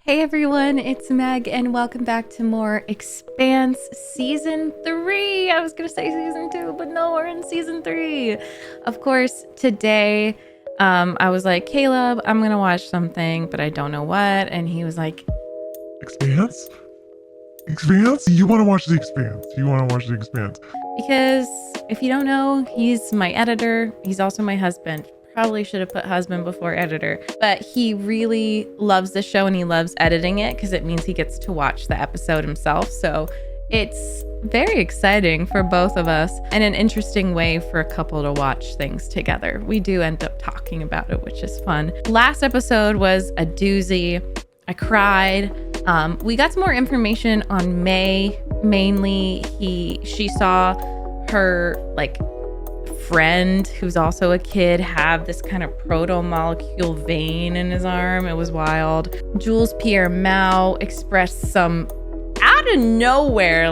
Hey everyone, it's Meg and welcome back to more Expanse Season 3. I was gonna say Season 2, but no, we're in Season 3. Of course, today I was like, Caleb, I'm gonna watch something, but I don't know what. And he was like, Expanse? Expanse? You want to watch The Expanse. You want to watch The Expanse. because if you don't know, he's my editor. He's also my husband. Probably should have put husband before editor, but he really loves the show and he loves editing it because it means he gets to watch the episode himself. So it's very exciting for both of us and an interesting way for a couple to watch things together. We do end up talking about it, which is fun. Last episode was a doozy. I cried. We got some more information on May. Mainly, she saw her friend who's also a kid have this kind of proto-molecule vein in his arm. It was wild. Jules Pierre Mao expressed some out of nowhere,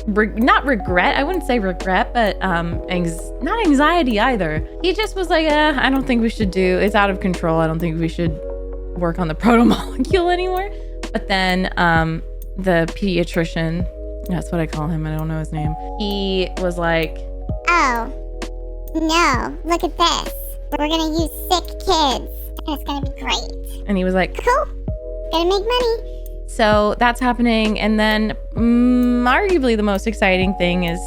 not regret. I wouldn't say regret, but not anxiety either. He just was like, I don't think we should it's out of control. I don't think we should work on the proto-molecule anymore. But then the pediatrician, that's what I call him, I don't know his name, he was like, oh, no, look at this. We're gonna use sick kids, and it's gonna be great. and he was like, Cool, gonna make money. so that's happening. And then arguably the most exciting thing is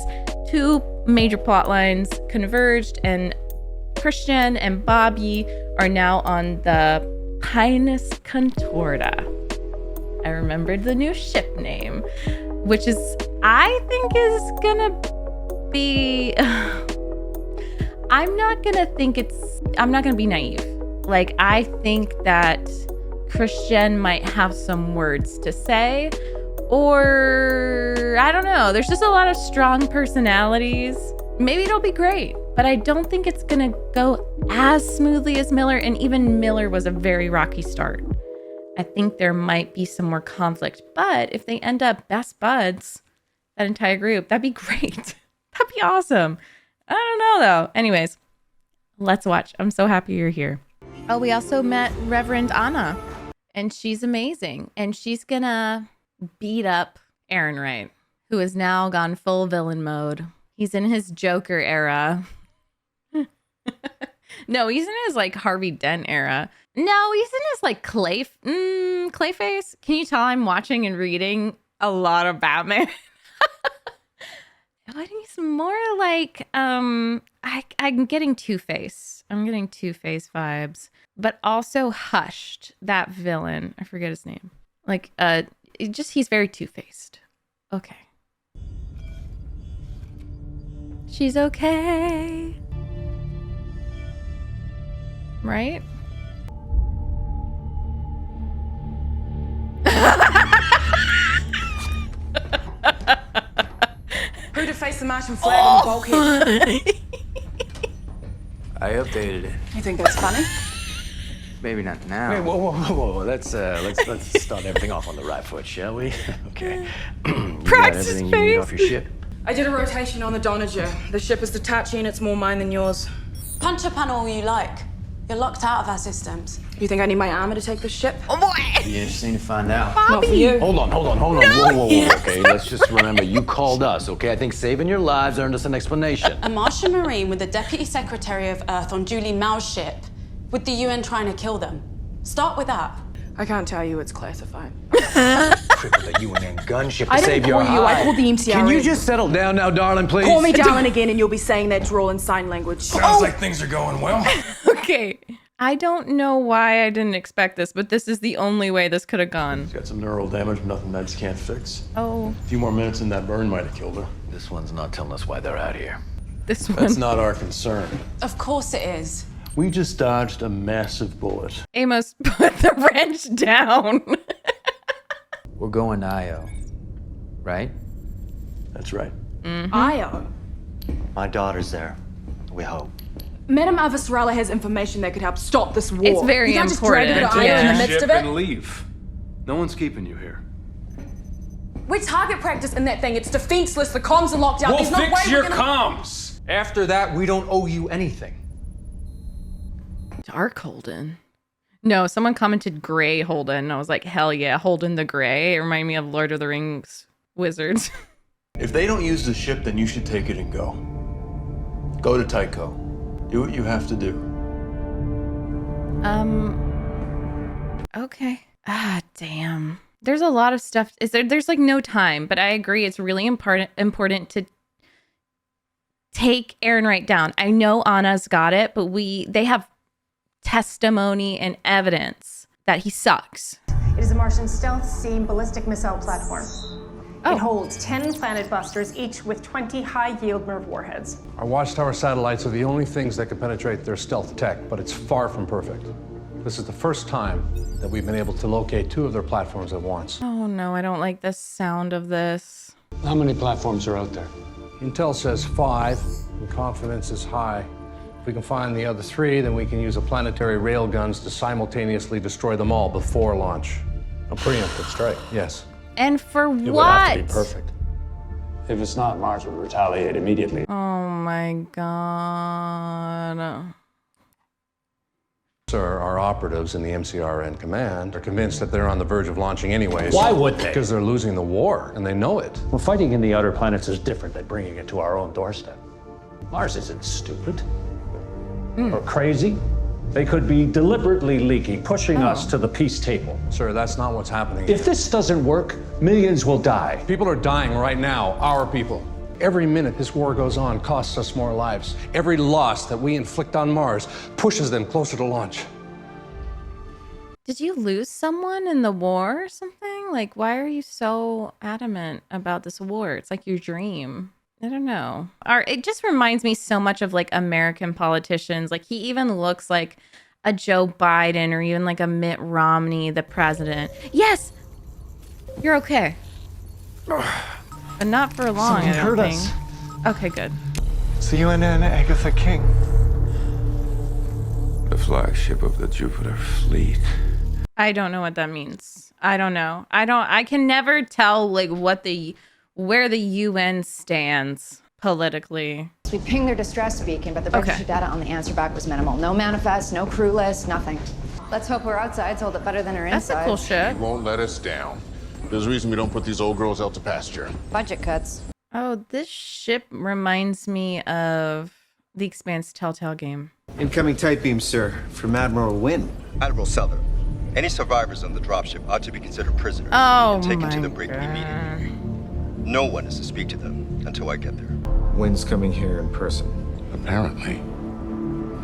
two major plot lines converged, and Christian and Bobby are now on the Pinus Contorta. I remembered the new ship name, which is, I think is gonna be, I'm not gonna be naive. I think that Christian might have some words to say, or I don't know. There's just a lot of strong personalities. Maybe it'll be great, but I don't think it's gonna go as smoothly as Miller, and even Miller was a very rocky start. I think there might be some more conflict, but if they end up best buds, that entire group, that'd be great. That'd be awesome. I don't know though. Anyways, let's watch. I'm so happy you're here. Oh, we also met Reverend Anna, and she's amazing. And she's gonna beat up Aaron Wright, who has now gone full villain mode. He's in his Joker era. No, he's in his Harvey Dent era. No, he's in his Clayface. Can you tell I'm watching and reading a lot of Batman? I think he's more I'm getting Two-Face. I'm getting Two-Face vibes. But also Hushed, that villain. I forget his name. He's very two-faced. Okay. She's okay. Right? Who defaced the Martian flag on the bulkhead? I updated it. You think that's funny? Maybe not now. Wait, whoa. Let's start everything off on the right foot, shall we? Okay. You got Practice everything you face. need off your ship? I did a rotation on the Donager. The ship is detached and it's more mine than yours. Punch a panel all you like. You're locked out of our systems. You think I need my armor to take this ship? Oh boy. Be interesting to find out. Not for you. Hold on. Whoa. Okay, let's just remember you called us, okay? I think saving your lives earned us an explanation. A Martian Marine with the Deputy Secretary of Earth on Julie Mao's ship, with the UN trying to kill them. Start with that. I can't tell you, it's classified. Crippled the UN gunship to I save didn't your call you, I hide. called the MCRA. Can you just settle down now, darling, please? Call me darling again and you'll be saying that drawl in sign language. Sounds like things are going well. Okay. I don't know why I didn't expect this, but this is the only way this could have gone. She's got some neural damage, nothing meds can't fix. Oh, A few more minutes and that burn might have killed her. This one's not telling us why they're out here. this one. That's not our concern. Of course it is. We just dodged a massive bullet. Amos, put the wrench down. We're going to IO, right? That's right. Io. My daughter's there. We hope. Madame Avasrala has information that could help stop this war. It's very you can't just drag her to important, Io in the yeah. midst of it. And leave. No one's keeping you here. We're target practice in that thing. It's defenseless. The comms are locked out. We'll There's no way fix we're your gonna... comms. After that, we don't owe you anything. Darkholden. No, someone commented gray Holden. And I was like, hell yeah, Holden the Gray. It reminded me of Lord of the Rings wizards. If they don't use the ship, then you should take it and go. Go to Tycho. Do what you have to do. Okay. Ah, damn. There's a lot of stuff. There's like no time, but I agree. It's really important to take Aaron Wright down. I know Anna's got it, but they have testimony and evidence that he sucks. It is a Martian stealth sea ballistic missile platform. It holds 10 planet busters, each with 20 high-yield MIRV warheads. Our watchtower satellites are the only things that can penetrate their stealth tech, but it's far from perfect. This is the first time that we've been able to locate 2 of their platforms at once. Oh no, I don't like the sound of this. How many platforms are out there? Intel says 5, and confidence is high. If we can find the other 3, then we can use a planetary railguns to simultaneously destroy them all before launch. A preemptive strike, yes. And for It what? would have to be perfect. If it's not, Mars will retaliate immediately. Oh my god. Sir, our operatives in the MCRN command are convinced that they're on the verge of launching anyways. Why would they? Because they're losing the war, and they know it. Well, fighting in the outer planets is different than bringing it to our own doorstep. Mars isn't stupid or crazy. They could be deliberately leaking, pushing us to the peace table. Sir, that's not what's happening. If this doesn't work, millions will die. People are dying right now, our people. Every minute this war goes on costs us more lives. Every loss that we inflict on Mars pushes them closer to launch. Did you lose someone in the war or something? Like, why are you so adamant about this war? It's like your dream. I don't know. It just reminds me so much of like American politicians. Like he even looks like a Joe Biden or even like a Mitt Romney, the president. Yes, you're okay, but not for long. Someone I don't heard think. us. Okay, good. It's the UNN Agatha King. The flagship of the Jupiter fleet. I don't know what that means. I don't know. I can never tell like where the UN stands politically. We pinged their distress beacon, but the registered data on the answer back was minimal. No manifest, no crew list, nothing. Let's hope our outsides hold it better than our insides. That's a cool ship. He won't let us down. There's a reason we don't put these old girls out to pasture. Budget cuts. Oh, this ship reminds me of the Expanse Telltale game. Incoming tight beam, sir, from Admiral Wynn. Admiral Seller, any survivors on the dropship ought to be considered prisoners Oh and taken to my the brig immediately. No one is to speak to them until I get there. Wynn's coming here in person. Apparently.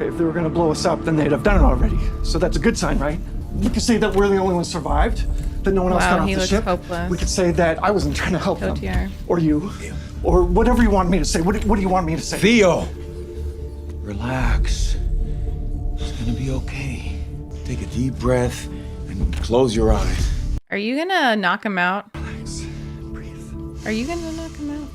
If they were gonna blow us up, then they'd have done it already. So that's a good sign, right? We could say that we're the only ones survived, that no one else Wow, got off he the looks ship. hopeless. We could say that I wasn't trying to help them. OTR. Or you. Or whatever you want me to say. What do you want me to say? Theo! Relax. It's gonna be okay. Take a deep breath and close your eyes. Are you gonna knock him out? Relax. Breathe. Are you gonna knock him out?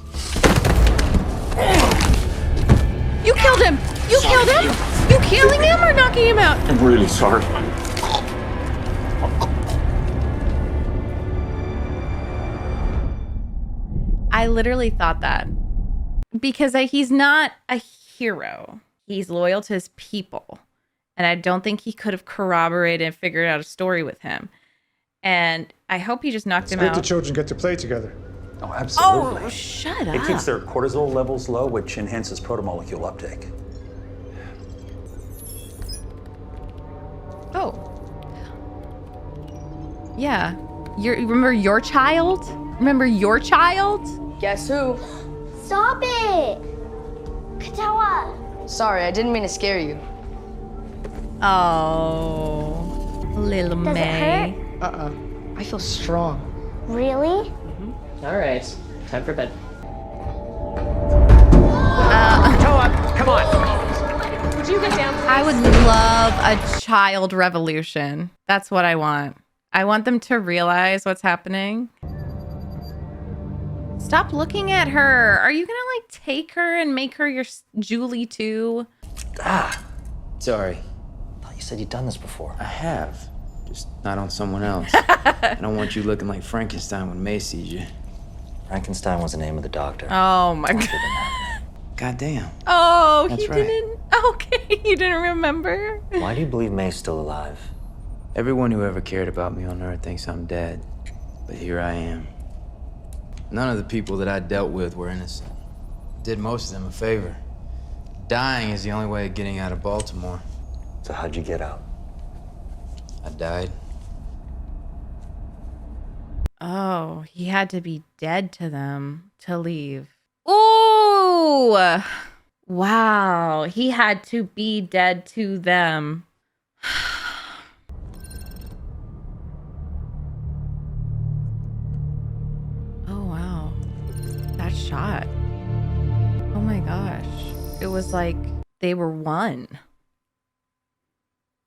You killed him! You killed him! You killing him or knocking him out? I'm really sorry. I literally thought that. Because he's not a hero. He's loyal to his people. And I don't think he could have corroborated and figured out a story with him. And I hope he just knocked him Great out. the children get to play together. Oh, absolutely. Oh, shut It up. keeps their cortisol levels low, which enhances protomolecule uptake. Oh. Yeah. Remember your child? Remember your child? Guess who? Stop it! Katawa! Sorry, I didn't mean to scare you. Oh. Little Does May. it hurt? I feel strong. Really? All right, time for bed. Come on. Would you get down, please? I would love a child revolution. That's what I want. I want them to realize what's happening. Stop looking at her. Are you gonna like take her and make her your Julie too? Sorry. I thought you said you'd done this before. I have. Just not on someone else. I don't want you looking like Frankenstein when May sees you. Frankenstein was the name of the doctor. Oh my god. Goddamn. Oh, That's he right. didn't. Okay, you didn't remember. Why do you believe May's still alive? Everyone who ever cared about me on Earth thinks I'm dead, but here I am. None of the people that I dealt with were innocent. Did most of them a favor. Dying is the only way of getting out of Baltimore. So how'd you get out? I died. Oh, he had to be dead to them to leave. Ooh! Wow, he had to be dead to them. Oh, wow. That shot. Oh my gosh. It was like they were one.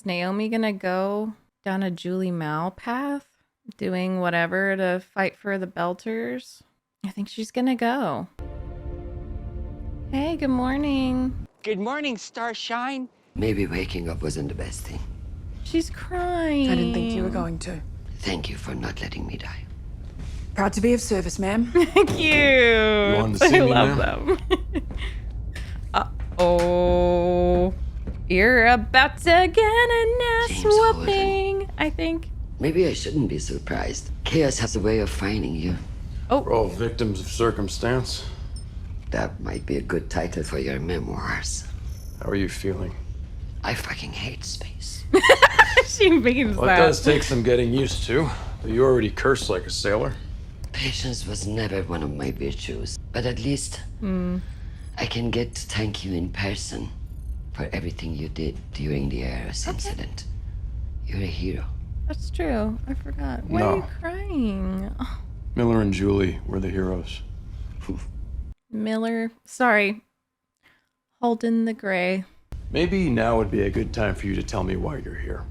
Is Naomi gonna go down a Julie Mao path? Doing whatever to fight for the Belters? I think she's gonna go. Hey, good morning. Good morning, Starshine. Maybe waking up wasn't the best thing. She's crying. I didn't think you were going to. Thank you for not letting me die. Proud to be of service, ma'am. Cute. You wanted to see I me, love ma'am? them. Uh-oh. You're about to get an ass whooping, I think. Maybe I shouldn't be surprised. Chaos has a way of finding you. Oh. We're all victims of circumstance. That might be a good title for your memoirs. How are you feeling? I fucking hate space. She means Well, it does take some getting used to. But you already cursed like a sailor. Patience was never one of my virtues. But at least I can get to thank you in person for everything you did during the Eros incident. You're a hero. That's true. I forgot. Why are you crying? Oh. Miller and Julie were the heroes. Miller. Sorry. Holden the Gray. Maybe now would be a good time for you to tell me why you're here.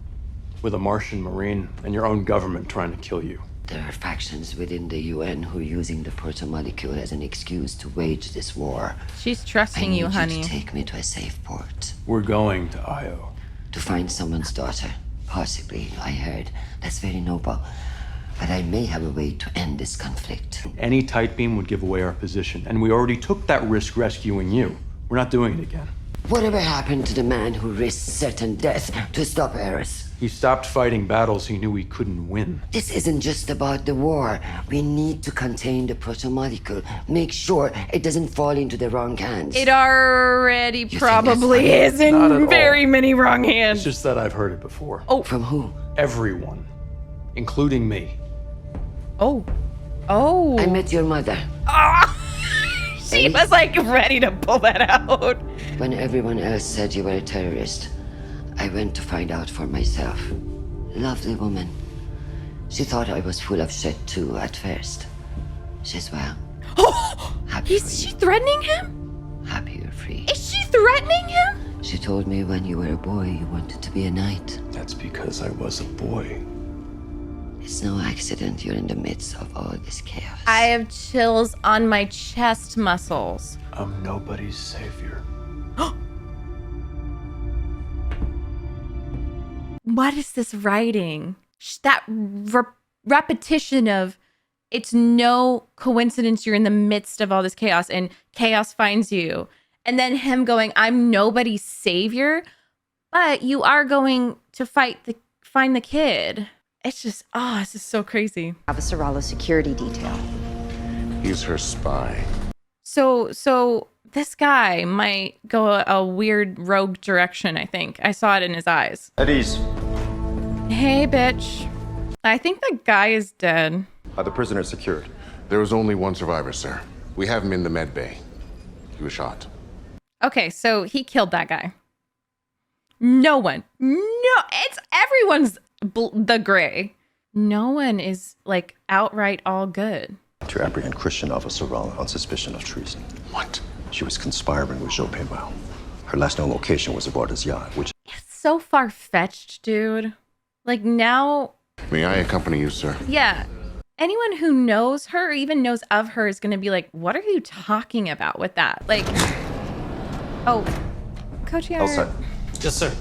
With a Martian Marine and your own government trying to kill you. There are factions within the UN who are using the protomolecule as an excuse to wage this war. She's trusting you, honey. I need you to take me to a safe port. We're going to Io. To find someone's daughter. Possibly, I heard. That's very noble. But I may have a way to end this conflict. Any tight beam would give away our position, and we already took that risk rescuing you. We're not doing it again. Whatever happened to the man who risked certain death to stop Eris? He stopped fighting battles he knew he couldn't win. This isn't just about the war. We need to contain the protomolecule. Make sure it doesn't fall into the wrong hands. It already You probably think that's is funny? Not in at very all. many wrong hands. It's just that I've heard it before. Oh. From who? Everyone. Including me. Oh. Oh. I met your mother. She was like ready to pull that out. When everyone else said you were a terrorist, I went to find out for myself. Lovely woman. She thought I was full of shit too at first. She's well. Is she threatening him? Happy you're free. Is she threatening him? She told me when you were a boy you wanted to be a knight. That's because I was a boy. It's no accident you're in the midst of all this chaos. I have chills on my chest muscles. I'm nobody's savior. What is this writing? That repetition of it's no coincidence you're in the midst of all this chaos and chaos finds you. And then him going, I'm nobody's savior, but you are going to find the kid. It's just, this is so crazy. Have a Sorala security detail. He's her spy. So this guy might go a weird rogue direction, I think. I saw it in his eyes. At ease. Hey, bitch. I think the guy is dead. Are the prisoners secured? There was only one survivor, sir. We have him in the med bay. He was shot. Okay, so he killed that guy. No one. No, it's everyone's the Gray. No one is like outright all good. To apprehend Christianova Sorala on suspicion of treason. What? She was conspiring with Joe Mao. Her last known location was aboard his yacht, which... It's so far-fetched, dude. Like now... May I accompany you, sir? Yeah. Anyone who knows her or even knows of her is going to be like, what are you talking about with that? Like... Oh. Coach All set. Yes, sir.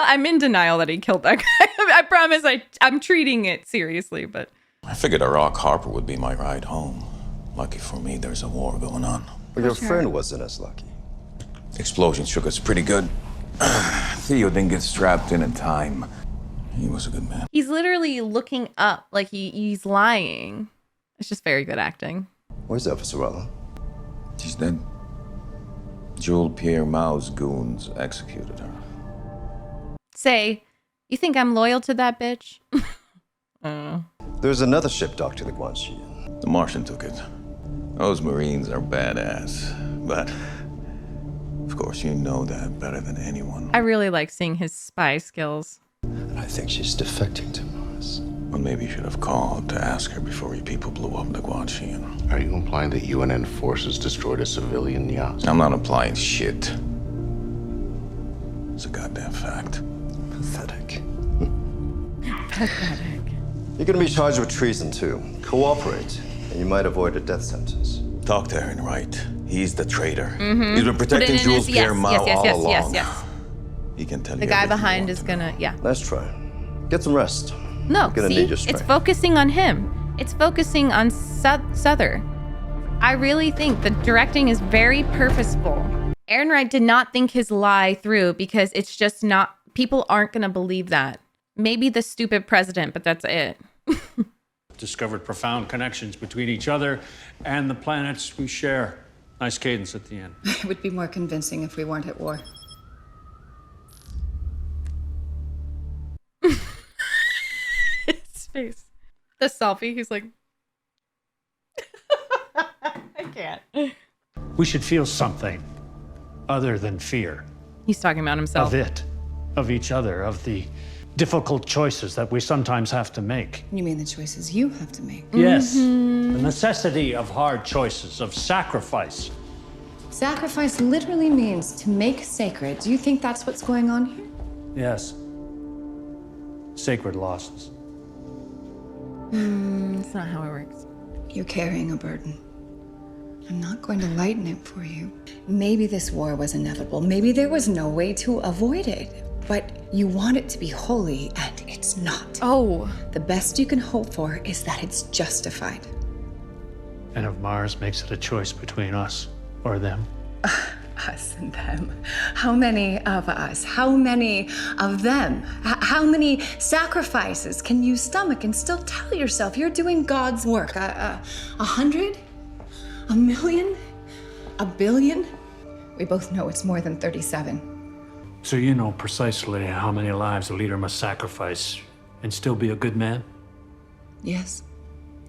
I'm in denial that he killed that guy. I promise I'm treating it seriously, but... I figured a rock Harper would be my ride home. Lucky for me, there's a war going on. But your friend wasn't as lucky. Explosion shook us pretty good. Theo didn't get strapped in time. He was a good man. He's literally looking up like he's lying. It's just very good acting. Where's Officer Rella? She's dead. Jewel Pierre Mao's goons executed her. Say, you think I'm loyal to that bitch? There's another ship docked to the Guanxi. The Martian took it. Those Marines are badass, but of course you know that better than anyone. I really like seeing his spy skills. I think she's defecting to Mars. Well, maybe you should have called to ask her before you people blew up the Guanxi. Are you implying that UNN forces destroyed a civilian yacht? I'm not implying shit. It's a goddamn fact. Pathetic. Pathetic. You're gonna be charged with treason too. Cooperate, and you might avoid a death sentence. Talk to Aaron Wright. He's the traitor. Mm-hmm. He's been protecting Jules Pierre Mao all along. Yes. He can tell The you guy everything behind you is want gonna, yeah. Let's try. Get some rest. No, You're gonna see, need your it's strength. focusing on him. It's focusing on Souther. I really think the directing is very purposeful. Aaron Wright did not think his lie through because it's just not, people aren't gonna believe that. Maybe the stupid president, but that's it. Discovered profound connections between each other and the planets we share. Nice cadence at the end. It would be more convincing if we weren't at war. His face. The selfie, he's like, I can't. We should feel something other than fear. He's talking about himself. Of it, of each other, of the difficult choices that we sometimes have to make. You mean the choices you have to make? Yes, the necessity of hard choices, of sacrifice. Sacrifice literally means to make sacred. Do you think that's what's going on here? Yes. Sacred losses. That's not how it works. You're carrying a burden. I'm not going to lighten it for you. Maybe this war was inevitable. Maybe there was no way to avoid it. But you want it to be holy, and it's not. Oh. The best you can hope for is that it's justified. And if Mars makes it a choice between us or them? Us and them. How many of us? How many of them? How many sacrifices can you stomach and still tell yourself you're doing God's work? 100? 1,000,000? 1 billion? We both know it's more than 37. So you know precisely how many lives a leader must sacrifice and still be a good man? Yes,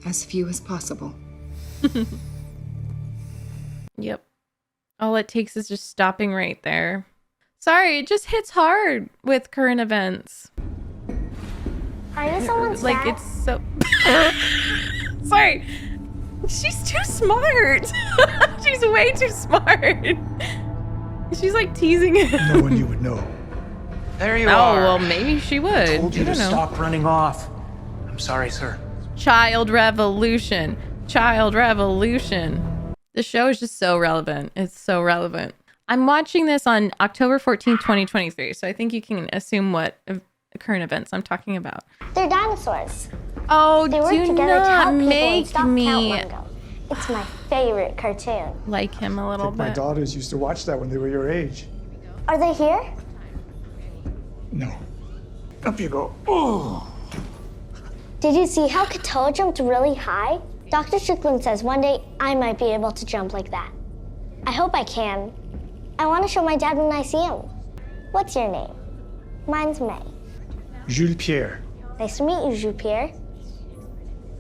as few as possible. Yep. All it takes is just stopping right there. Sorry, it just hits hard with current events. Are you someone's Like, dad? it's so... Sorry. She's too smart. She's way too smart. She's like teasing him. No one you would know. There you Oh, are. well, maybe she would. I told you I to don't know. stop running off. I'm sorry, sir. Child revolution. Child revolution. The show is just so relevant. It's so relevant. I'm watching this on October 14th, 2023. So I think you can assume what current events I'm talking about. They're dinosaurs. Oh, They work do together to help not people and make stop me Count It's my favorite cartoon. like him a I little think my bit. daughters used to watch that when they were your age. Are they here? No. Up you go. Oh! Did you see how Katoa jumped really high? Dr. Strickland says one day I might be able to jump like that. I hope I can. I want to show my dad when I see him. What's your name? Mine's May. Jules Pierre. Nice to meet you, Jules Pierre.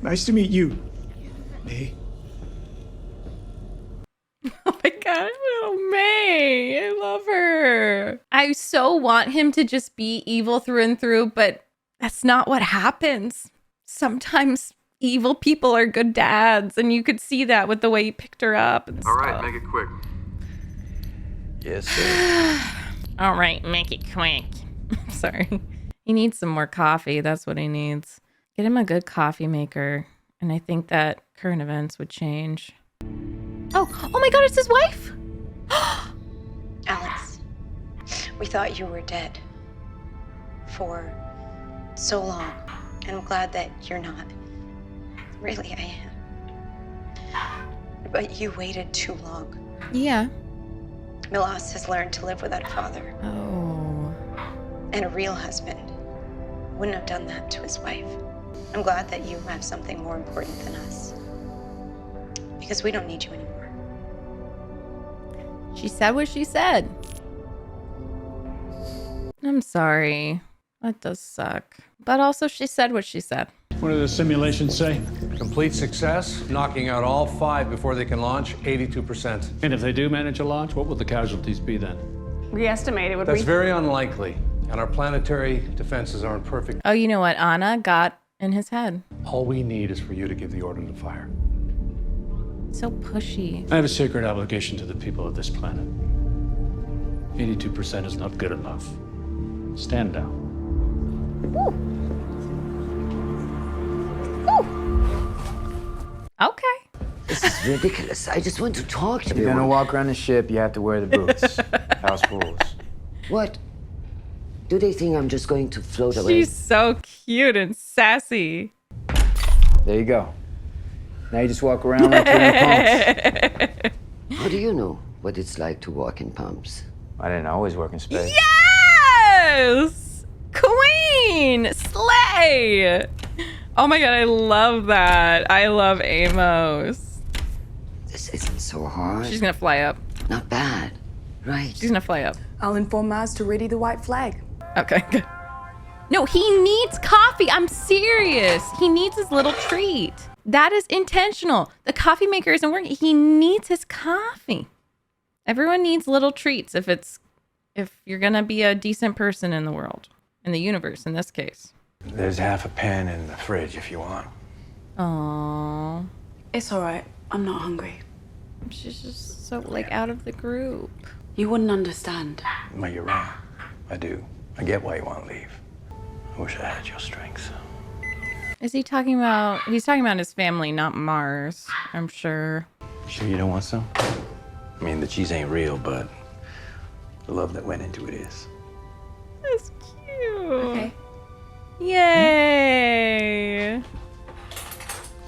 Nice to meet you. Hey. Oh my god, little May. I love her. I so want him to just be evil through and through, but that's not what happens. Sometimes evil people are good dads, and you could see that with the way he picked her up and All stuff. right, make it quick. Yes, sir. All right, make it quick. Sorry. He needs some more coffee. That's what he needs. Get him a good coffee maker. And I think that current events would change. Oh my god, it's his wife! Alex, we thought you were dead for so long, and I'm glad that you're not. Really, I am. But you waited too long. Yeah. Milos has learned to live without a father Oh. and a real husband. wouldn't have done that to his wife. I'm glad that you have something more important than us. Because we don't need you anymore. She said what she said. I'm sorry. That does suck. But also she said what she said. What do the simulations say? Complete success, knocking out all 5 before they can launch, 82%. And if they do manage a launch, what will the casualties be then? We estimate it would That's very unlikely, and our planetary defenses aren't perfect. Oh, you know what Anna got in his head? All we need is for you to give the order to fire. So pushy. I have a sacred obligation to the people of this planet. 82% is not good enough. Stand down. Okay. This is ridiculous. I just want to talk to If you're gonna walk around the ship, you have to wear the boots. House rules. What? Do they think I'm just going to float away? She's so cute and sassy. There you go. Now you just walk around like you're in pumps. How do you know what it's like to walk in pumps? I didn't always work in space. Yes! Queen! Slay! Oh my god, I love that. I love Amos. This isn't so hard. She's gonna fly up. Not bad, right? She's gonna fly up. I'll inform Mars to ready the white flag. Okay, good. No, he needs coffee. I'm serious. He needs his little treat. That is intentional. The coffee maker isn't working. He needs his coffee. Everyone needs little treats if you're gonna be a decent person in the world, in the universe, in this case. There's half a pen in the fridge if you want. Aww. It's all right. I'm not hungry. She's just so, like, out of the group. You wouldn't understand. Well, you're right. I do. I get why you want to leave. I wish I had your strength. Is he talking about... He's talking about his family, not Mars, I'm sure. Sure you don't want some? I mean, the cheese ain't real, but the love that went into it is. That's cute. Okay. Yay! All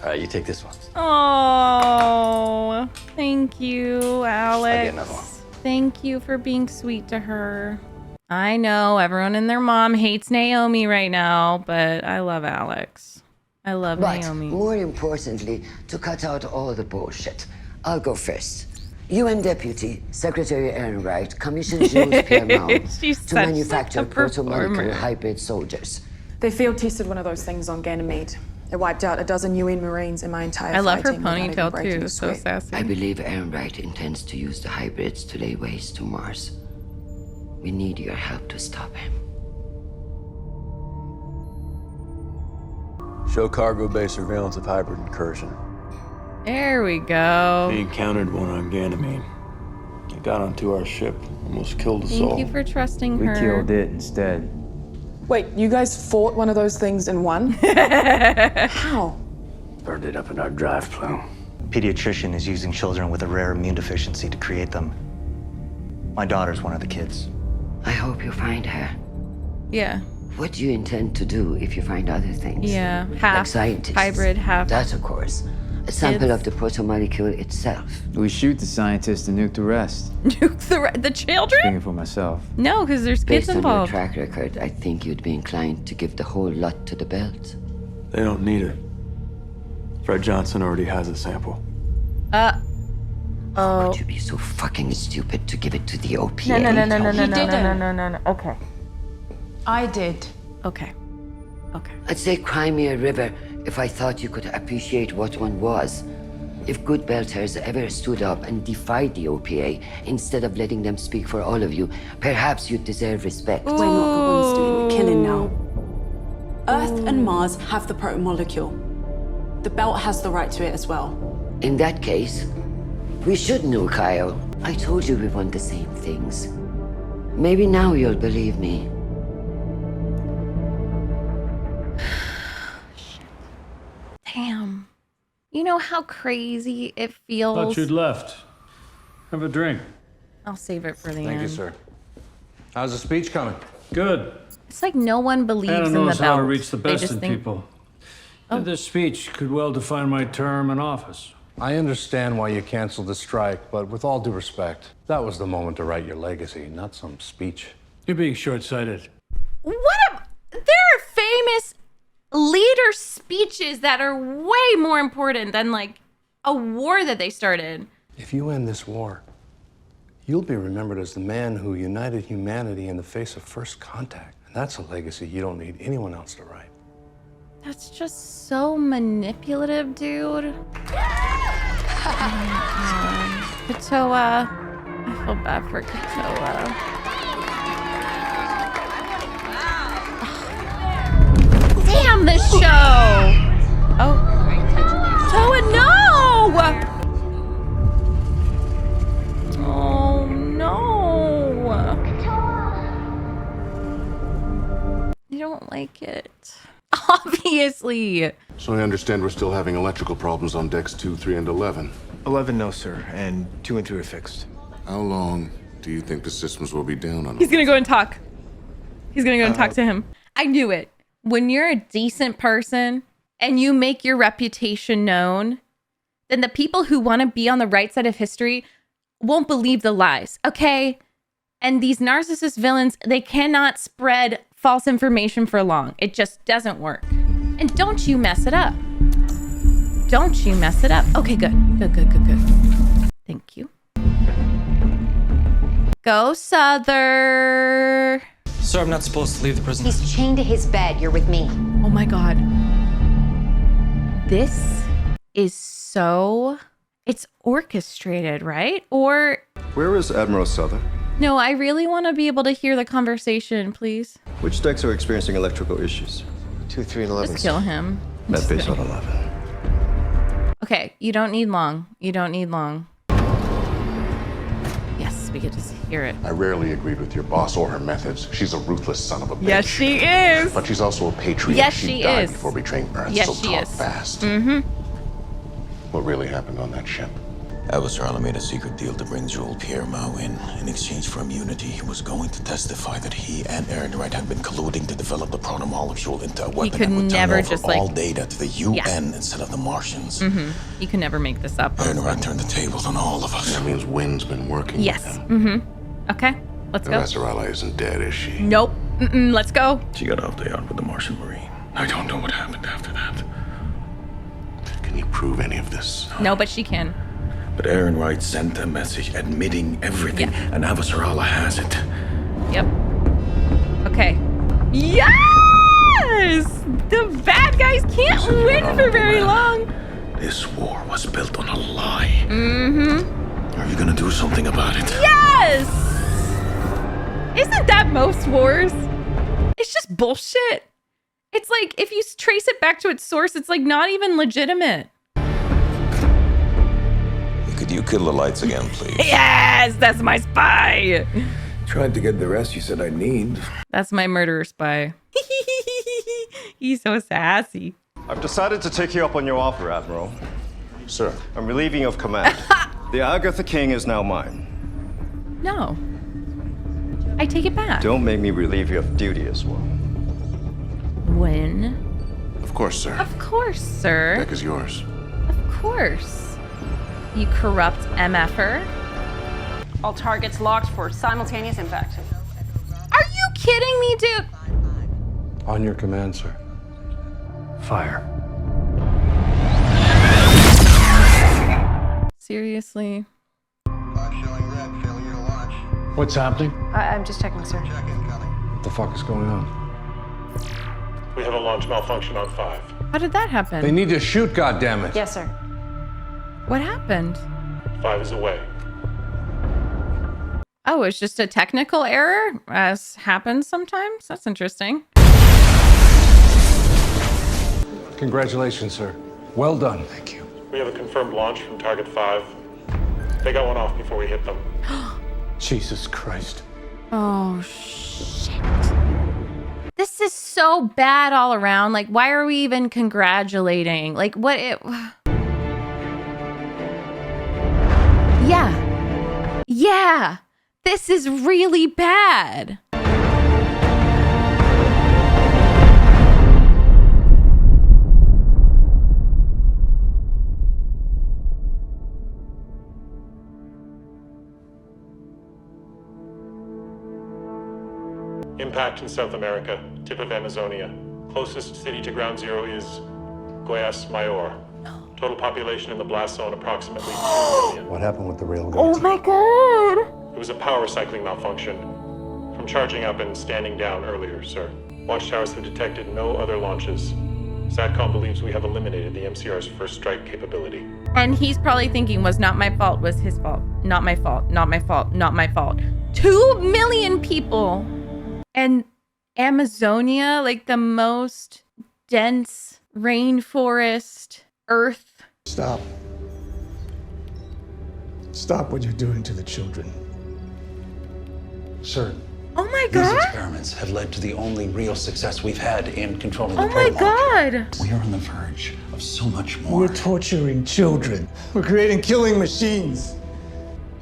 right, you take this one. Oh, thank you, Alex. I'll get another one. Thank you for being sweet to her. I know everyone and their mom hates Naomi right now, but I love Alex. I love Naomi. More importantly, to cut out all the bullshit, I'll go first. UN Deputy Secretary Ehrenreich commissions you as PMO to manufacture proto-molecular hybrid soldiers. They field tested one of those things on Ganymede. It wiped out a dozen UN Marines in my entire I love her team without even ponytail breaking too, a so sweat. sassy. I believe Ehrenreich intends to use the hybrids to lay waste to Mars. We need your help to stop him. Show cargo bay surveillance of hybrid incursion. There we go. We encountered one on Ganymede. It got onto our ship, almost killed us all. Thank you for trusting We her. killed it instead. Wait, you guys fought one of those things in one? How? Burned it up in our drive plume. Pediatrician is using children with a rare immune deficiency to create them. My daughter's one of the kids. I hope you find her. Yeah. What do you intend to do if you find other things? Yeah, half like scientists. hybrid, half That, of course. A sample of the protomolecule itself. We shoot the scientists and nuke the rest. Nuke the children? Speaking for myself. No, because there's kids Based on your involved. track record, I think you'd be inclined to give the whole lot to the belt. They don't need it. Fred Johnson already has a sample. How could you be so fucking stupid to give it to the OPA? No. Okay. I did. Okay. I'd say cry me a river if I thought you could appreciate what one was. If good belters ever stood up and defied the OPA instead of letting them speak for all of you, perhaps you'd deserve respect. We're not the ones doing the killing now. Earth and Mars have the protomolecule. The belt has the right to it as well. In that case, we should know, Kyle. I told you we want the same things. Maybe now you'll believe me. Damn. You know how crazy it feels? Thought you'd left. Have a drink. I'll save it for the Thank end. you, sir. How's the speech coming? Good. It's like no one believes Anna in the knows belt. how to reach the They best just in think, people. Oh. And this speech could well define my term in office. I understand why you canceled the strike, but with all due respect, that was the moment to write your legacy, not some speech. You're being short-sighted. What a... There are theater speeches that are way more important than like a war that they started. If you end this war, you'll be remembered as the man who united humanity in the face of first contact. And that's a legacy you don't need anyone else to write. That's just so manipulative, dude. Katoa. I feel bad for Katoa. Damn this show! Oh. Katoa, no! Oh, no. You don't like it. Obviously. So I understand we're still having electrical problems on decks 2, 3, and 11. 11, no, sir. And 2 and 3 are fixed. How long do you think the systems will be down on? He's gonna go and talk. He's gonna go and talk to him. I knew it. When you're a decent person and you make your reputation known, then the people who want to be on the right side of history won't believe the lies, okay? And these narcissist villains, they cannot spread false information for long. It just doesn't work. And don't you mess it up. Don't you mess it up. Okay, good. Good. Thank you. Go, Souther. Sir, I'm not supposed to leave the prison. He's chained to his bed. You're with me. Oh my God. This is so... It's orchestrated, right? Or... Where is Admiral Souther? No, I really want to be able to hear the conversation, please. Which decks are experiencing electrical issues? 2, 3, and 11. Just kill him. That base on 11. Okay, you don't need long. Yes, we get to hear it. I rarely agreed with your boss or her methods. She's a ruthless son of a bitch. Yes, she is. But she's also a patriot. Yes, she she died is. before betraying Earth. Yes, so she talk is. fast. Mm-hmm. What really happened on that ship? Avasarala made a secret deal to bring Joel Pierre Mao in exchange for immunity. He was going to testify that he and Aaron Wright had been colluding to develop the protomolecule into a weapon could that would never turn over just, all like- data to the UN instead of the Martians. Mm-hmm. You can never make this up. Aaron Wright turned the tables on all of us. That means Wynn's been working Yes. with him. Mm-hmm. Okay, let's go. Avasarala isn't dead, is she? Nope. Let's go. She got off the yacht with the Martian Marine. I don't know what happened after that. Can you prove any of this? No, but she can. But Aaron Wright sent a message admitting everything, and Avasarala has it. Yep. Okay. Yes! The bad guys can't win for very long. This war was built on a lie. Mm-hmm. Are you gonna do something about it? Yes! Isn't that most wars? It's just bullshit. It's like, if you trace it back to its source, it's like not even legitimate. Could you kill the lights again, please? Yes, that's my spy. Tried to get the rest you said I need. That's my murderer spy. He's so sassy. I've decided to take you up on your offer, Admiral. Sir. I'm relieving you of command. The Agatha King is now mine. No. I take it back. Don't make me relieve you of duty as well. When? Of course, sir. Of course, sir. Deck is yours. Of course. You corrupt MFer. All targets locked for simultaneous impact. Are you kidding me, dude? On your command, sir. Fire. Seriously? What's happening? I'm just checking, sir. What the fuck is going on? We have a launch malfunction on 5. How did that happen? They need to shoot, goddammit. Yes, sir. What happened? 5 is away. Oh, it's just a technical error, as happens sometimes? That's interesting. Congratulations, sir. Well done. Thank you. We have a confirmed launch from target 5. They got one off before we hit them. Jesus Christ. Oh, shit. This is so bad all around. Like, why are we even congratulating? Like, what it... Yeah. Yeah. This is really bad. Impact in South America, tip of Amazonia. Closest city to ground zero is Guayas Mayor. Total population in the blast zone approximately 2 million. What happened with the railgun? Oh my god! It was a power cycling malfunction from charging up and standing down earlier, sir. Watchtowers have detected no other launches. SATCOM believes we have eliminated the MCR's first strike capability. And he's probably thinking, was not my fault, was his fault. Not my fault, not my fault, not my fault. 2 million people! And Amazonia, like the most dense rainforest, earth. Stop. Stop what you're doing to the children. Sir, Oh my these god! experiments have led to the only real success we've had in controlling the Oh my protomolecule. god! We are on the verge of so much more. We're torturing children. We're creating killing machines.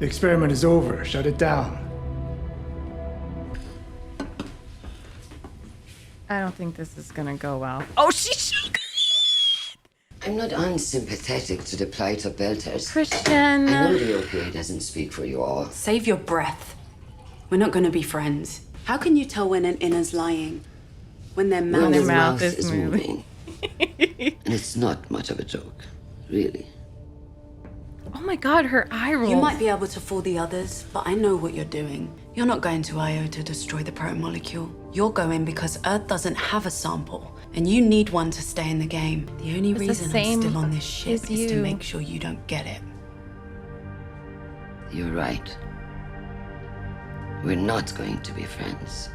The experiment is over. Shut it down. I don't think this is gonna go well. Oh, I'm not unsympathetic to the plight of Belters. Christian. I know the OPA doesn't speak for you all. Save your breath. We're not going to be friends. How can you tell when an inner's lying? When their mouth, When their mouth is moving. And it's not much of a joke, really. Oh my god, her eye rolls. You might be able to fool the others, but I know what you're doing. You're not going to Io to destroy the protomolecule. You're going because Earth doesn't have a sample, and you need one to stay in the game. The only It's the reason I'm same still on this ship as is to you. make sure you don't get it. You're right. We're not going to be friends.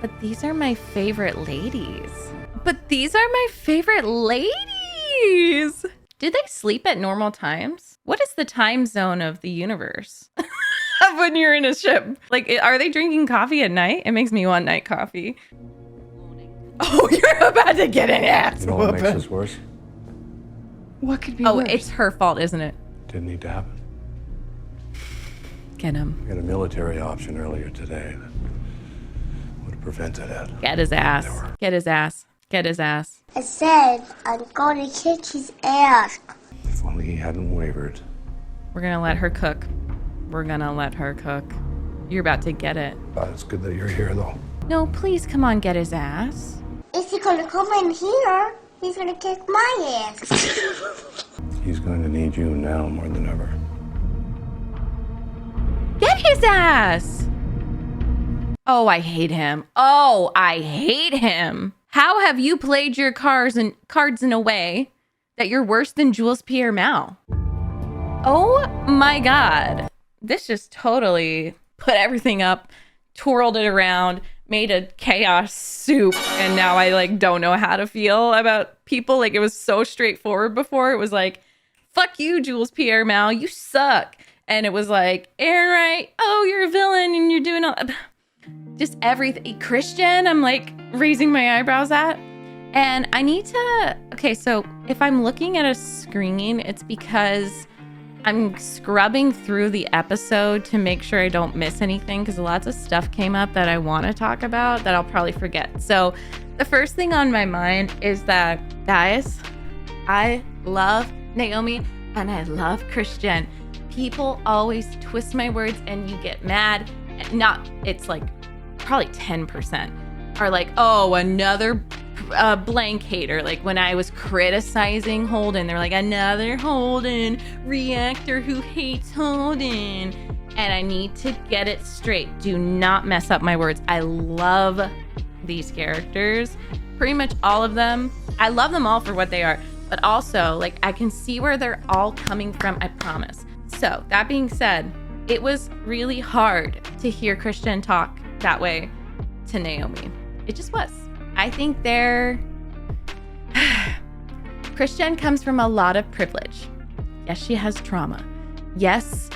But these are my favorite ladies. But these are my favorite ladies. Do they sleep at normal times? What is the time zone of the universe? Of when you're in a ship? Like, are they drinking coffee at night? It makes me want night coffee. Oh, you're about to get an ass You know what makes whooping. this worse? What could be worse? It's her fault, isn't it? Didn't need to happen. Get him. We had a military option earlier today that would have prevented it. Get his ass. Get his ass. Get his ass. I said I'm going to kick his ass. If only he hadn't wavered. We're gonna let her cook. We're gonna let her cook. You're about to get it. It's good that you're here, though. No, please come on, get his ass. If he's gonna come in here, he's gonna kick my ass. He's going to need you now more than ever. Get his ass! Oh, I hate him. Oh, I hate him. How have you played your cards in a way that you're worse than Jules Pierre Mao? Oh my god. This just totally put everything up, twirled it around, made a chaos soup, and now I like don't know how to feel about people. Like, it was so straightforward before. It was like, fuck you, Jules Pierre Mao, you suck. And it was like, Aaron, oh, you're a villain and you're doing all just everything. Christian, I'm like raising my eyebrows at. And I need to, okay, so if I'm looking at a screen, it's because I'm scrubbing through the episode to make sure I don't miss anything, because lots of stuff came up that I want to talk about that I'll probably forget. So the first thing on my mind is that, guys, I love Naomi and I love Christian. People always twist my words and you get mad. It's like probably 10% are like, oh, another blank hater. Like when I was criticizing Holden, they're like, another Holden reactor who hates Holden. And I need to get it straight. Do not mess up my words. I love these characters, pretty much all of them. I love them all for what they are, but also like I can see where they're all coming from, I promise. So that being said, it was really hard to hear Christian talk that way to Naomi. It just was. I think Christian comes from a lot of privilege. Yes, she has trauma. Yes,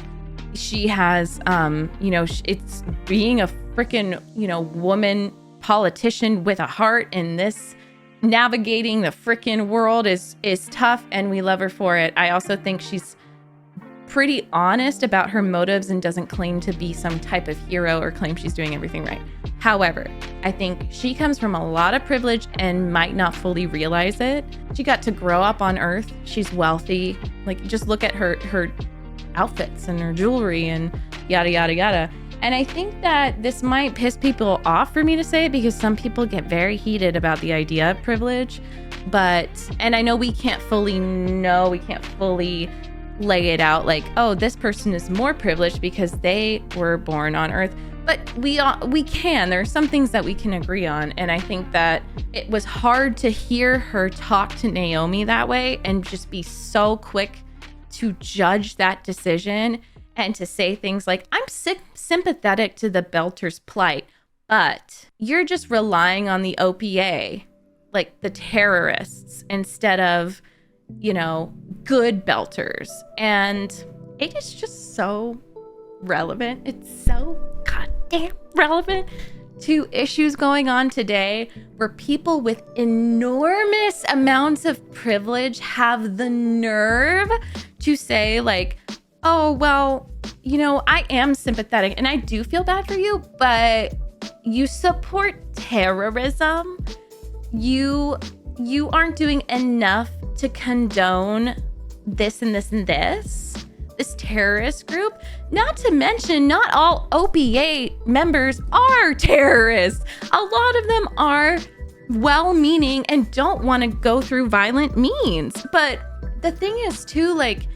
she has, it's being a freaking, woman politician with a heart in this navigating the freaking world is tough, and we love her for it. I also think she's pretty honest about her motives and doesn't claim to be some type of hero or claim she's doing everything right. However, I think she comes from a lot of privilege and might not fully realize it. She got to grow up on Earth. She's wealthy. Like, just look at her outfits and her jewelry and yada, yada, yada. And I think that this might piss people off for me to say it because some people get very heated about the idea of privilege. And I know we can't fully lay it out like, oh, this person is more privileged because they were born on Earth. But we can. There are some things that we can agree on. And I think that it was hard to hear her talk to Naomi that way and just be so quick to judge that decision and to say things like, I'm sympathetic to the Belters' plight, but you're just relying on the OPA, like the terrorists, instead of, good Belters. And it is just so relevant. It's so goddamn relevant to issues going on today where people with enormous amounts of privilege have the nerve to say like, oh, well, I am sympathetic and I do feel bad for you, but you support terrorism. You aren't doing enough to condone this and this and this terrorist group. Not to mention, not all OPA members are terrorists. A lot of them are well-meaning and don't want to go through violent means. But the thing is too, like,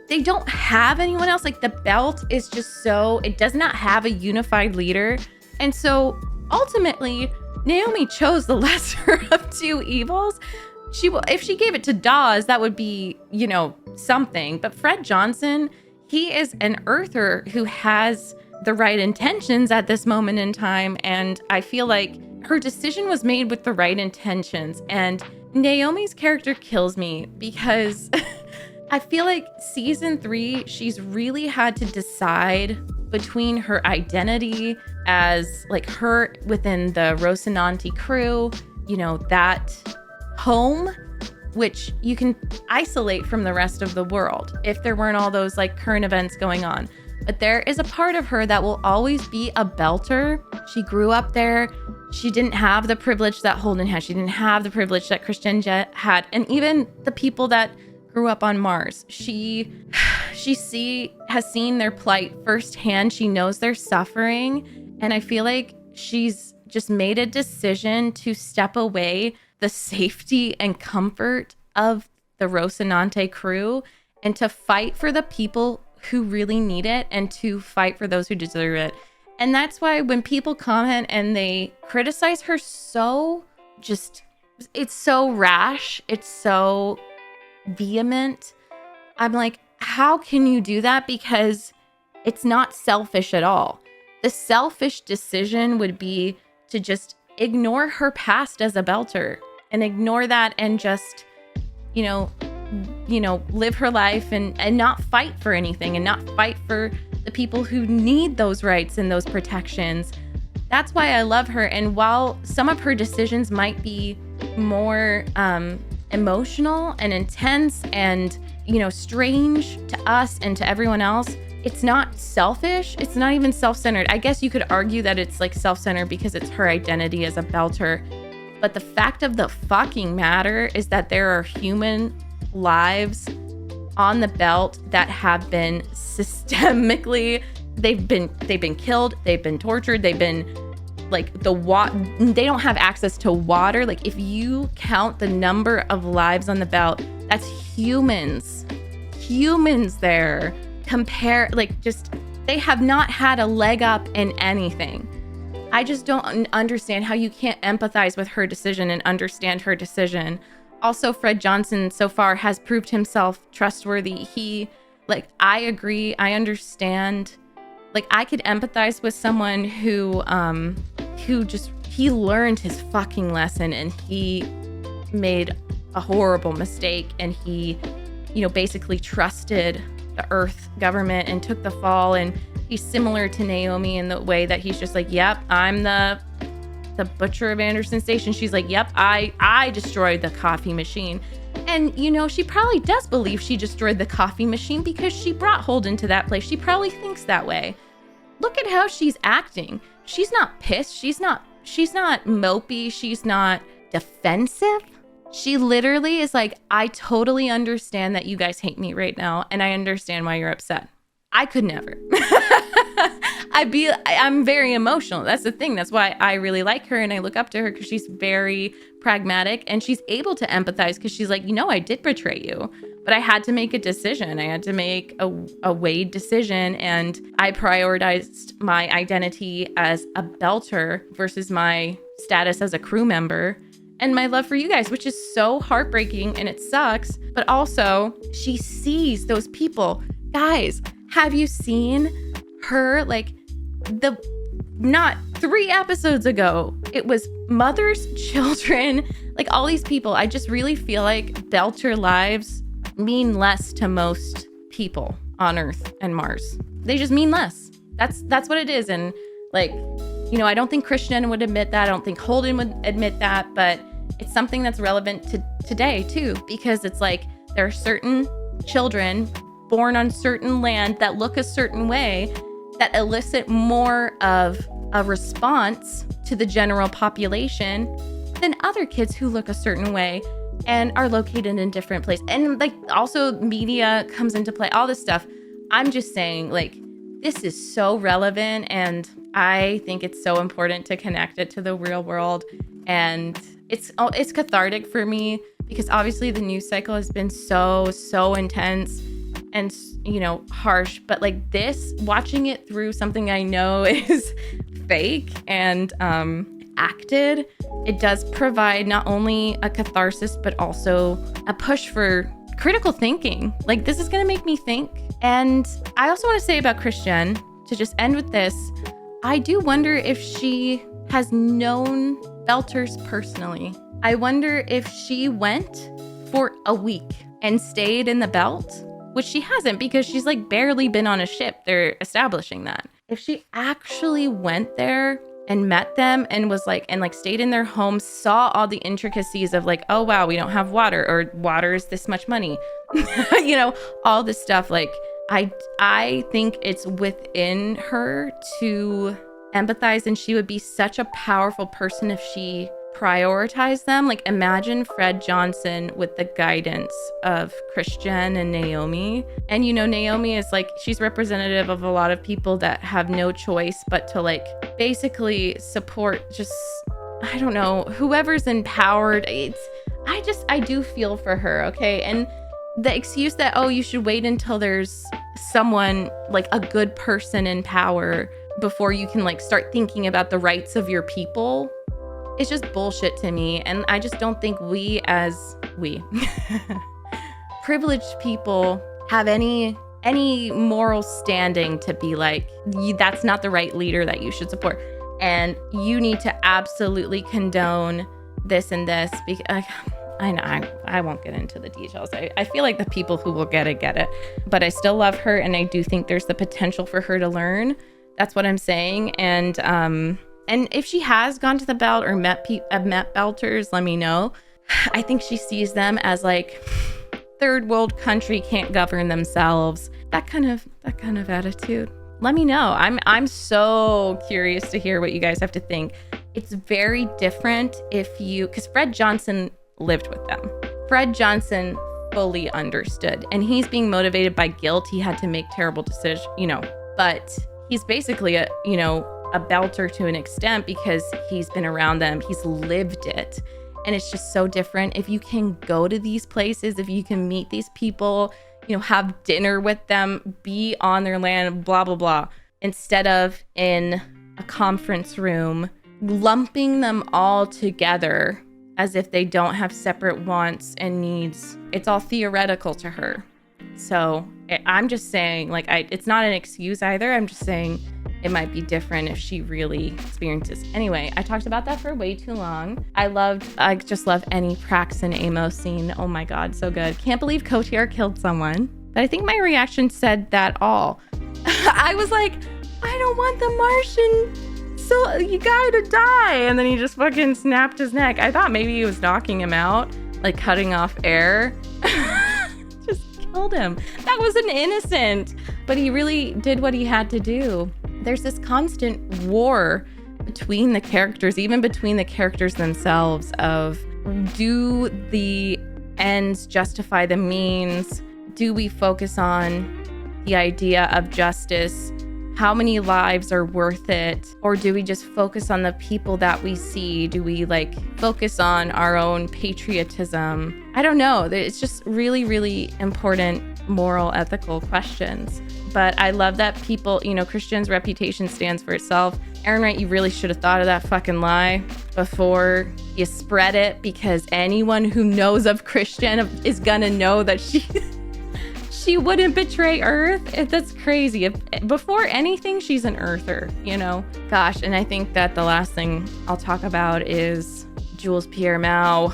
they don't have anyone else. Like, the belt is just it does not have a unified leader. And so ultimately, Naomi chose the lesser of two evils. If she gave it to Dawes, that would be, something. But Fred Johnson, he is an Earther who has the right intentions at this moment in time. And I feel like her decision was made with the right intentions. And Naomi's character kills me because I feel like season 3, she's really had to decide between her identity as like her within the Rocinante crew, that home, which you can isolate from the rest of the world if there weren't all those like current events going on. But there is a part of her that will always be a Belter. She grew up there. She didn't have the privilege that Holden had. She didn't have the privilege that Christian Jet had. And even the people that grew up on Mars, she has seen their plight firsthand. She knows their suffering. And I feel like she's just made a decision to step away the safety and comfort of the Rocinante crew and to fight for the people who really need it and to fight for those who deserve it. And that's why when people comment and they criticize her it's so rash, it's so vehement. I'm like, how can you do that? Because it's not selfish at all. The selfish decision would be to just ignore her past as a Belter and ignore that and just, live her life and not fight for anything and not fight for the people who need those rights and those protections. That's why I love her. And while some of her decisions might be more emotional and intense and, strange to us and to everyone else, it's not selfish. It's not even self-centered. I guess you could argue that it's like self-centered because it's her identity as a Belter. But the fact of the fucking matter is that there are human lives on the belt that have been systemically, they've been killed, they've been tortured, they've been like they don't have access to water. Like, if you count the number of lives on the belt, that's humans there. They have not had a leg up in anything. I just don't understand how you can't empathize with her decision and understand her decision. Also, Fred Johnson so far has proved himself trustworthy. I agree. I understand. Like, I could empathize with someone who he learned his fucking lesson and he made a horrible mistake and he, basically trusted the Earth government and took the fall. And he's similar to Naomi in the way that he's just like, yep, I'm the butcher of Anderson Station. She's like, yep, I destroyed the coffee machine. And, she probably does believe she destroyed the coffee machine because she brought Holden to that place. She probably thinks that way. Look at how she's acting. She's not pissed. She's not mopey. She's not defensive. She literally is like, I totally understand that you guys hate me right now. And I understand why you're upset. I could never. I'm very emotional. That's the thing. That's why I really like her and I look up to her, because she's very pragmatic and she's able to empathize, because she's like, I did betray you, but I had to make a decision. I had to make a weighed decision, and I prioritized my identity as a belter versus my status as a crew member and my love for you guys, which is so heartbreaking and it sucks. But also, she sees those people. Guys, have you seen her? Like, not 3 episodes ago, it was mothers, children, like all these people. I just really feel like belter lives mean less to most people on Earth and Mars. They just mean less. That's what it is. And like, I don't think Christian would admit that. I don't think Holden would admit that, but it's something that's relevant to today too, because it's like there are certain children born on certain land that look a certain way that elicit more of a response to the general population than other kids who look a certain way and are located in different places. And like also media comes into play, all this stuff. I'm just saying, like, this is so relevant, and I think it's so important to connect it to the real world. And it's cathartic for me, because obviously the news cycle has been so intense and harsh, but like this, watching it through something I know is fake and acted, it does provide not only a catharsis but also a push for critical thinking. Like, this is gonna make me think. And I also want to say about Christian, to just end with this, I do wonder if she has known belters personally. I wonder if she went for a week and stayed in the belt, which she hasn't, because she's like barely been on a ship. They're establishing that. If she actually went there and met them and was like, and like stayed in their home, saw all the intricacies of like, oh wow, we don't have water, or water is this much money, all this stuff. Like, I think it's within her to empathize, and she would be such a powerful person if she prioritized them. Like, imagine Fred Johnson with the guidance of Christian and Naomi. And Naomi is like, she's representative of a lot of people that have no choice but to like basically support just, I don't know, whoever's empowered. I do feel for her, okay? And the excuse that, oh, you should wait until there's someone like a good person in power before you can like start thinking about the rights of your people, it's just bullshit to me. And I just don't think we privileged people have any moral standing to be like, that's not the right leader that you should support, and you need to absolutely condone this and this. Because I know I won't get into the details. I feel like the people who will get it, but I still love her, and I do think there's the potential for her to learn. That's what I'm saying. And if she has gone to the belt or met belters, let me know. I think she sees them as like third world country, can't govern themselves. That kind of attitude. Let me know. I'm so curious to hear what you guys have to think. It's very different because Fred Johnson lived with them. Fred Johnson fully understood, and he's being motivated by guilt. He had to make terrible decisions, but he's basically a belter to an extent because he's been around them. He's lived it. And it's just so different. If you can go to these places, if you can meet these people, have dinner with them, be on their land, blah, blah, blah, instead of in a conference room, lumping them all together as if they don't have separate wants and needs. It's all theoretical to her. So I'm just saying, like, it's not an excuse either. I'm just saying it might be different if she really experiences. Anyway, I talked about that for way too long. I just love any Prax and Amos scene. Oh my God, so good. Can't believe Kotiar killed someone. But I think my reaction said that all. I was like, I don't want the Martian guy to die. And then he just fucking snapped his neck. I thought maybe he was knocking him out, like cutting off air. Just killed him. That was an innocent. But he really did what he had to do. There's this constant war between the characters, even between the characters themselves, of do the ends justify the means? Do we focus on the idea of justice? how many lives are worth it? Or do we just focus on the people that we see? Do we like focus on our own patriotism? I don't know. It's just really, really important moral, ethical questions. But I love that people, you know, Christian's reputation stands for itself. Aaron Wright, you really should have thought of that fucking lie before you spread it, because anyone who knows of Christian is gonna know that she wouldn't betray Earth. That's crazy. Before anything, she's an Earther, you know? Gosh, and I think that the last thing I'll talk about is Jules Pierre Mao.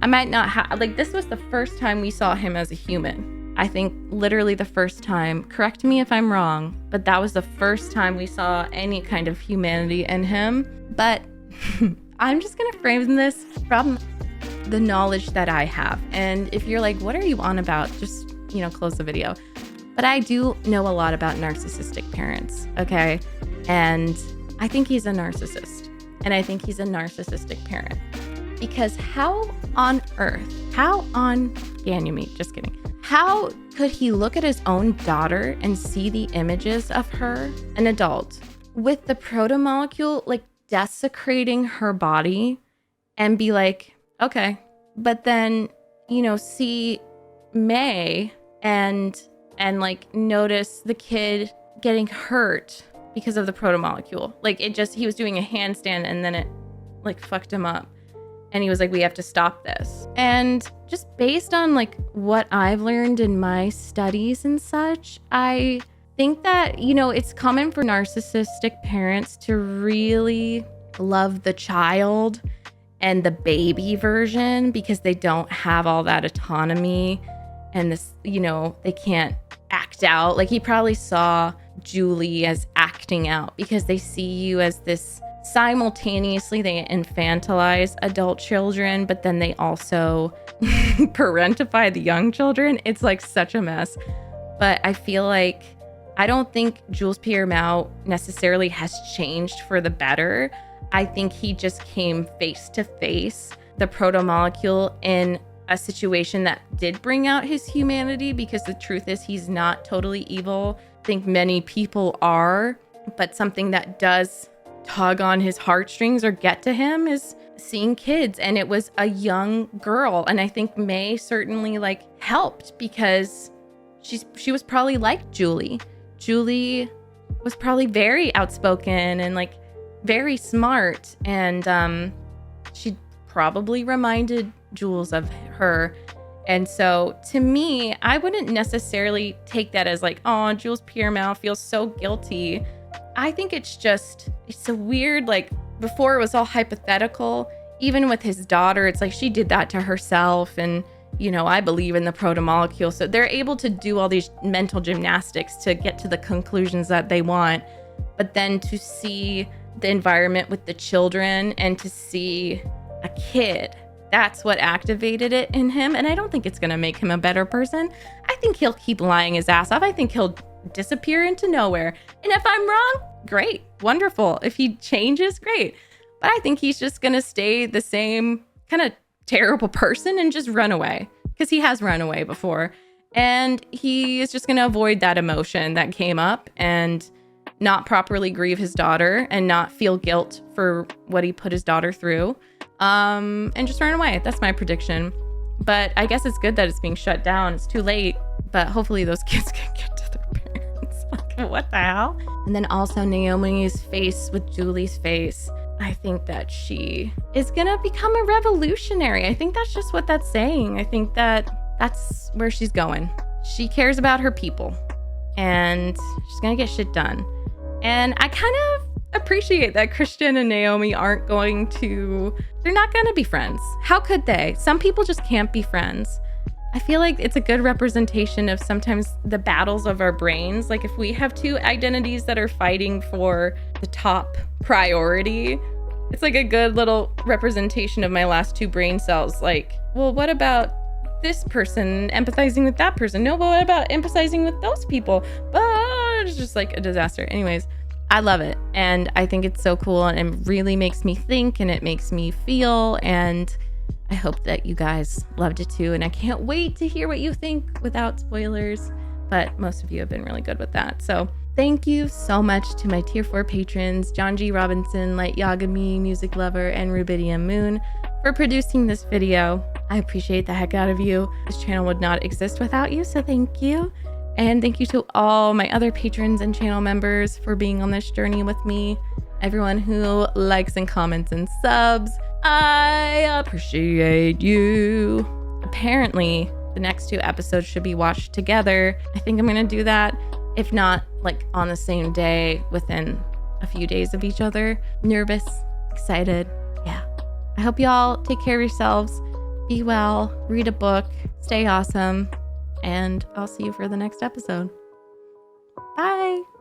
I might not have, like, this was the first time we saw him as a human. I think literally the first time, correct me if I'm wrong, but that was the first time we saw any kind of humanity in him. But I'm just gonna frame this from the knowledge that I have. And if you're like, what are you on about? Just, you know, close the video. But I do know a lot about narcissistic parents, okay? And I think he's a narcissist. And I think he's a narcissistic parent. Because how on Ganymede, just kidding. How could he look at his own daughter and see the images of her, an adult, with the protomolecule like desecrating her body and be like, okay, but then, you know, see May and like notice the kid getting hurt because of the protomolecule. Like he was doing a handstand and then it like fucked him up. And he was like, we have to stop this. And just based on like what I've learned in my studies and such, I think that, you know, it's common for narcissistic parents to really love the child and the baby version because they don't have all that autonomy and this, you know, they can't act out. Like he probably saw Julie as acting out because they see you as this. Simultaneously, they infantilize adult children, but then they also parentify the young children. It's like such a mess. But I feel like I don't think Jules Pierre Mao necessarily has changed for the better. I think he just came face to face the protomolecule in a situation that did bring out his humanity, because the truth is he's not totally evil. I think many people are, but something that does tug on his heartstrings or get to him is seeing kids. And it was a young girl. And I think May certainly like helped because she was probably like Julie. Julie was probably very outspoken and like very smart. And she probably reminded Jules of her. And so to me, I wouldn't necessarily take that as like, oh, Jules Pierre Mao feels so guilty. I think it's a weird, like, before it was all hypothetical, even with his daughter, it's like she did that to herself. And, you know, I believe in the protomolecule. So they're able to do all these mental gymnastics to get to the conclusions that they want. But then to see the environment with the children and to see a kid, that's what activated it in him. And I don't think it's going to make him a better person. I think he'll keep lying his ass off. I think he'll disappear into nowhere. And if I'm wrong, great, wonderful. If he changes, great. But I think he's just gonna stay the same kind of terrible person and just run away, because he has run away before. And he is just gonna avoid that emotion that came up and not properly grieve his daughter and not feel guilt for what he put his daughter through, and just run away. That's my prediction. But I guess it's good that it's being shut down. It's too late, but hopefully those kids can get to their parents. Like, what the hell? And then also Naomi's face with Julie's face. I think that she is gonna become a revolutionary. I think that's just what that's saying. I think that that's where she's going. She cares about her people and she's gonna get shit done. And I kind of appreciate that Christian and Naomi they're not gonna be friends. How could they? Some people just can't be friends. I feel like it's a good representation of sometimes the battles of our brains. Like if we have two identities that are fighting for the top priority, it's like a good little representation of my last two brain cells. Like, well, what about this person empathizing with that person? No, but what about empathizing with those people? But it's just like a disaster. Anyways, I love it. And I think it's so cool and it really makes me think and it makes me feel. And I hope that you guys loved it too. And I can't wait to hear what you think without spoilers. But most of you have been really good with that. So Thank you so much to my tier 4 patrons, John G. Robinson, Light Yagami, Music Lover, and Rubidium Moon for producing this video. I appreciate the heck out of you. This channel would not exist without you, so thank you. And thank you to all my other patrons and channel members for being on this journey with me. Everyone who likes and comments and subs, I appreciate you. Apparently, the next 2 episodes should be watched together. I think I'm gonna do that. If not, like on the same day, within a few days of each other. Nervous, excited, yeah. I hope y'all take care of yourselves, be well, read a book, stay awesome, and I'll see you for the next episode. Bye.